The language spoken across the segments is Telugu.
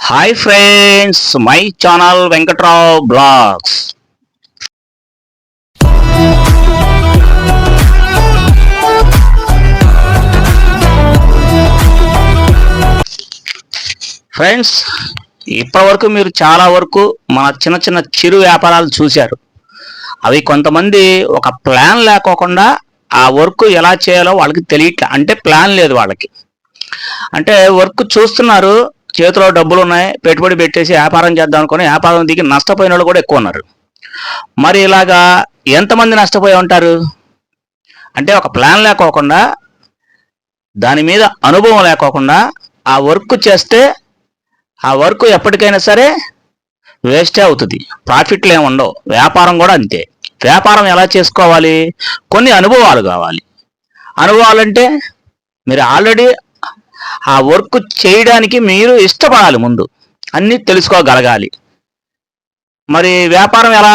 Hi friends, my channel Venkatrao blogs. Friends, ఇప్పటివరకు మీరు చాలా వరకు మన చిన్న చిన్న చిరు వ్యాపారాలు చూశారు. అవి కొంతమంది ఒక ప్లాన్ లేకోకుండా ఆ వర్క్ ఎలా చేయాలో వాళ్ళకి తెలియట్లే. అంటే ప్లాన్ లేదు వాళ్ళకి. అంటే వర్క్ చూస్తున్నారు, చేతిలో డబ్బులు ఉన్నాయి, పెట్టుబడి పెట్టేసి వ్యాపారం చేద్దాం అనుకుని వ్యాపారం దిగి నష్టపోయిన వాళ్ళు కూడా ఎక్కువ ఉన్నారు. మరి ఇలాగా ఎంతమంది నష్టపోయి ఉంటారు? అంటే ఒక ప్లాన్ లేకోకుండా, దాని మీద అనుభవం లేకోకుండా ఆ వర్క్ చేస్తే ఆ వర్క్ ఎప్పటికైనా సరే వేస్టే అవుతుంది. ప్రాఫిట్లు ఏమి ఉండవు. వ్యాపారం కూడా అంతే. వ్యాపారం ఎలా చేసుకోవాలి? కొన్ని అనుభవాలు కావాలి. అనుభవాలంటే మీరు ఆల్రెడీ ఆ వర్క్ చేయడానికి మీరు ఇష్టపడాలి. ముందు అన్నీ తెలుసుకోగలగాలి. మరి వ్యాపారం ఎలా?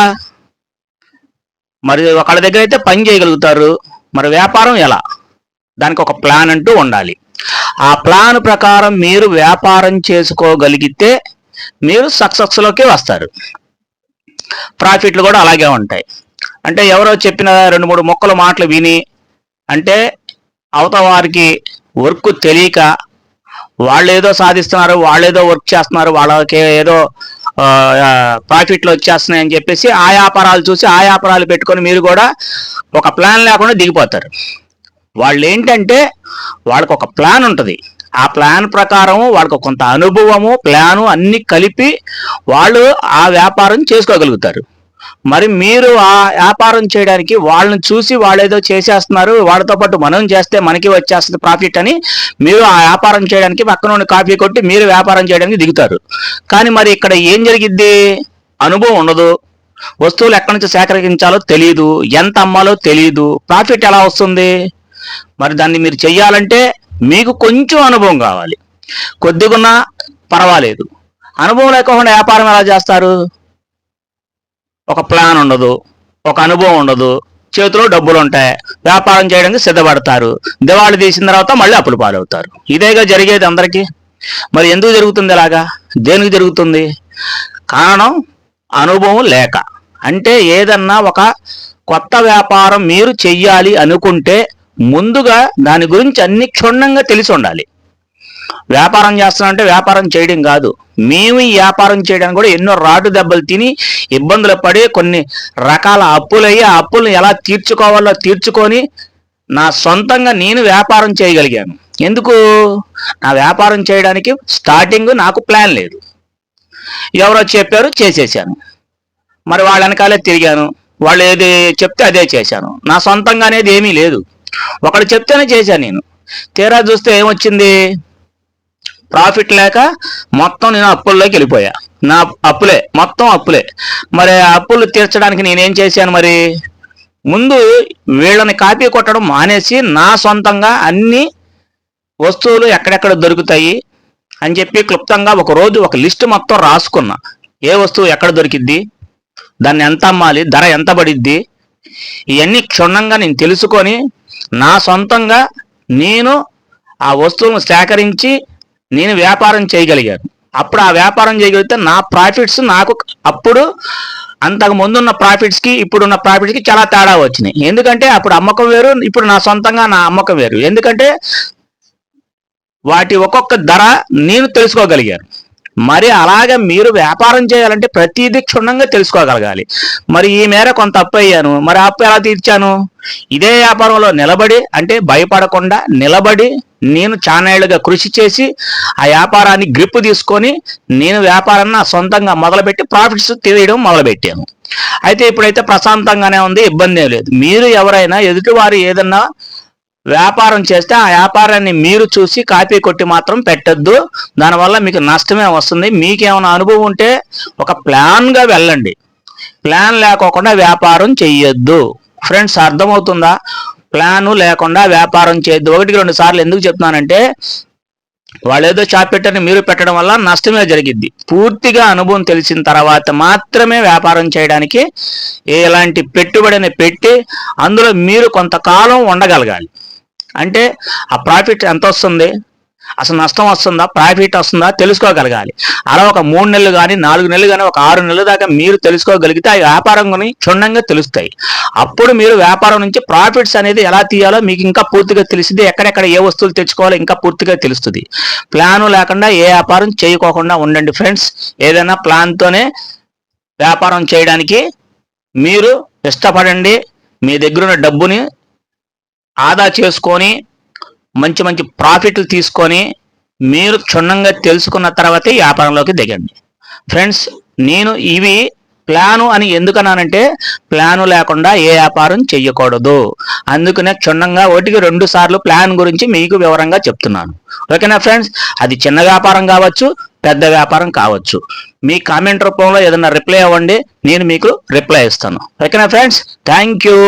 మరి ఒకళ్ళ దగ్గర అయితే పని చేయగలుగుతారు. మరి వ్యాపారం ఎలా? దానికి ఒక ప్లాన్ అంటూ ఉండాలి. ఆ ప్లాన్ ప్రకారం మీరు వ్యాపారం చేసుకోగలిగితే మీరు సక్సెస్లోకి వస్తారు. ప్రాఫిట్లు కూడా అలాగే ఉంటాయి. అంటే ఎవరో చెప్పిన 2-3 మొక్కల మాటలు విని, అంటే అవతల వారికి వర్క్ తెలియక వాళ్ళు ఏదో సాధిస్తున్నారు, వాళ్ళు ఏదో వర్క్ చేస్తున్నారు, వాళ్ళకి ఏదో ప్రాఫిట్లు వచ్చేస్తున్నాయి అని చెప్పేసి ఆ వ్యాపారాలు చూసి ఆ వ్యాపారాలు పెట్టుకొని మీరు కూడా ఒక ప్లాన్ లేకుండా దిగిపోతారు. వాళ్ళు ఏంటంటే వాళ్ళకు ఒక ప్లాన్ ఉంటుంది. ఆ ప్లాన్ ప్రకారం వాళ్ళకు కొంత అనుభవము, ప్లాను అన్నీ కలిపి వాళ్ళు ఆ వ్యాపారం చేసుకోగలుగుతారు. మరి మీరు ఆ వ్యాపారం చేయడానికి వాళ్ళని చూసి వాళ్ళు ఏదో చేసేస్తున్నారు, వాళ్ళతో పాటు మనం చేస్తే మనకి వచ్చేస్తుంది ప్రాఫిట్ అని మీరు ఆ వ్యాపారం చేయడానికి పక్కన ఉన్న కాఫీ కొట్టి మీరు వ్యాపారం చేయడానికి దిగుతారు. కానీ మరి ఇక్కడ ఏం జరిగిద్ది? అనుభవం ఉండదు. వస్తువులు ఎక్కడి నుంచి సేకరించాలో తెలియదు, ఎంత అమ్మాలో తెలియదు, ప్రాఫిట్ ఎలా వస్తుంది? మరి దాన్ని మీరు చెయ్యాలంటే మీకు కొంచెం అనుభవం కావాలి. కొద్దిగున్నా పర్వాలేదు. అనుభవం లేకుండా వ్యాపారం ఎలా చేస్తారు? ఒక ప్లాన్ ఉండదు, ఒక అనుభవం ఉండదు, చేతిలో డబ్బులు ఉంటాయి, వ్యాపారం చేయడానికి సిద్ధపడతారు. దివాళి తీసిన తర్వాత మళ్ళీ అప్పులు పాలవుతారు. ఇదేగా జరిగేది అందరికీ. మరి ఎందుకు జరుగుతుంది అలాగా? దేనికి జరుగుతుంది? కారణం అనుభవం లేక. అంటే ఏదన్నా ఒక కొత్త వ్యాపారం మీరు చెయ్యాలి అనుకుంటే ముందుగా దాని గురించి అన్ని క్షుణ్ణంగా తెలిసి ఉండాలి. వ్యాపారం చేస్తానంటే వ్యాపారం చేయడం కాదు, మేము ఈ వ్యాపారం చేయడానికి కూడా ఎన్నో రాటు దెబ్బలు తిని ఇబ్బందులు పడి కొన్ని రకాల అప్పులయ్యి ఆ అప్పులను ఎలా తీర్చుకోవాలో తీర్చుకొని నా సొంతంగా నేను వ్యాపారం చేయగలిగాను. ఎందుకు? నా వ్యాపారం చేయడానికి స్టార్టింగ్ నాకు ప్లాన్ లేదు. ఎవరో చెప్పారు, చేసేసాను. మరి వాళ్ళ వెనకాలే తిరిగాను, వాళ్ళు ఏది చెప్తే అదే చేశాను. నా సొంతంగా అనేది ఏమీ లేదు. ఒకడు చెప్తేనే చేశాను నేను. తీరా చూస్తే ఏమొచ్చింది? ప్రాఫిట్ లేక మొత్తం నేను అప్పుల్లోకి వెళ్ళిపోయా. నా అప్పులే, మొత్తం అప్పులే. మరి ఆ అప్పులు తీర్చడానికి నేనేం చేశాను? మరి ముందు వీళ్ళని కాపీ కొట్టడం మానేసి నా సొంతంగా అన్ని వస్తువులు ఎక్కడెక్కడ దొరుకుతాయి అని చెప్పి క్లుప్తంగా ఒక రోజు ఒక లిస్ట్ మొత్తం రాసుకున్నా. ఏ వస్తువు ఎక్కడ దొరికిద్ది, దాన్ని ఎంత అమ్మాలి, ధర ఎంత పడిద్ది, ఇవన్నీ క్షుణ్ణంగా నేను తెలుసుకొని నా సొంతంగా నేను ఆ వస్తువులను సేకరించి నేను వ్యాపారం చేయగలిగాను. అప్పుడు ఆ వ్యాపారం చేయగలిగితే నా ప్రాఫిట్స్ నాకు అప్పుడు అంతకు ముందున్న ప్రాఫిట్స్కి ఇప్పుడున్న ప్రాఫిట్స్కి చాలా తేడా వచ్చినాయి. ఎందుకంటే అప్పుడు అమ్మకం వేరు, ఇప్పుడు నా సొంతంగా నా అమ్మకం వేరు. ఎందుకంటే వాటి ఒక్కొక్క ధర నేను తెలుసుకోగలిగాను. మరి అలాగే మీరు వ్యాపారం చేయాలంటే ప్రతిదీ క్షుణ్ణంగా తెలుసుకోగలగాలి. మరి ఈ మేర కొంత అప్పు అయ్యాను, మరి అప్పు ఎలా తీర్చాను? ఇదే వ్యాపారంలో నిలబడి, అంటే భయపడకుండా నిలబడి నేను చానేళ్లుగా కృషి చేసి ఆ వ్యాపారాన్ని గ్రిప్ తీసుకొని నేను వ్యాపారాన్ని నా సొంతంగా మొదలుపెట్టి ప్రాఫిట్స్ తీయడం మొదలుపెట్టాను. అయితే ఇప్పుడైతే ప్రశాంతంగానే ఉంది, ఇబ్బంది ఏం లేదు. మీరు ఎవరైనా ఎదుటివారు ఏదన్నా వ్యాపారం చేస్తే ఆ వ్యాపారాన్ని మీరు చూసి కాపీ కొట్టి మాత్రం పెట్టద్దు. దానివల్ల మీకు నష్టమే వస్తుంది. మీకేమైనా అనుభవం ఉంటే ఒక ప్లాన్గా వెళ్ళండి. ప్లాన్ లేకోకుండా వ్యాపారం చెయ్యొద్దు. ఫ్రెండ్స్, అర్థమవుతుందా? ప్లాను లేకుండా వ్యాపారం చేయొద్దు. 1-2 సార్లు ఎందుకు చెప్తున్నానంటే వాళ్ళు ఏదో షాప్ పెట్టని మీరు పెట్టడం వల్ల నష్టమే జరిగిద్ది. పూర్తిగా అనుభవం తెలిసిన తర్వాత మాత్రమే వ్యాపారం చేయడానికి ఎలాంటి పెట్టుబడిని పెట్టి అందులో మీరు కొంతకాలం ఉండగలగాలి. అంటే ఆ ప్రాఫిట్ ఎంత వస్తుంది, అసలు నష్టం వస్తుందా, ప్రాఫిట్ వస్తుందా తెలుసుకోగలగాలి. అలా ఒక 3 నెలలు కానీ 4 నెలలు కానీ ఒక 6 నెలల దాకా మీరు తెలుసుకోగలిగితే ఆ వ్యాపారం కొని క్షుణ్ణంగా తెలుస్తాయి. అప్పుడు మీరు వ్యాపారం నుంచి ప్రాఫిట్స్ అనేది ఎలా తీయాలో మీకు ఇంకా పూర్తిగా తెలిసింది. ఎక్కడెక్కడ ఏ వస్తువులు తెచ్చుకోవాలో ఇంకా పూర్తిగా తెలుస్తుంది. ప్లాను లేకుండా ఏ వ్యాపారం చేయకోకుండా ఉండండి ఫ్రెండ్స్. ఏదైనా ప్లాన్తోనే వ్యాపారం చేయడానికి మీరు ఇష్టపడండి. మీ దగ్గర ఉన్న డబ్బుని ఆదా చేసుకొని మంచి మంచి ప్రాఫిట్లు తీసుకొని మీరు క్షుణ్ణంగా తెలుసుకున్న తర్వాతే వ్యాపారంలోకి దిగండి ఫ్రెండ్స్. నేను ఇవి ప్లాను అని ఎందుకన్నానంటే ప్లాను లేకుండా ఏ వ్యాపారం చెయ్యకూడదు. అందుకనే క్షుణ్ణంగా 1-2 సార్లు ప్లాన్ గురించి మీకు వివరంగా చెప్తున్నాను. ఓకేనా ఫ్రెండ్స్. అది చిన్న వ్యాపారం కావచ్చు, పెద్ద వ్యాపారం కావచ్చు. మీ కామెంట్ రూపంలో ఏదైనా రిప్లై అవ్వండి, నేను మీకు రిప్లై ఇస్తాను. ఓకేనా ఫ్రెండ్స్. Thank you.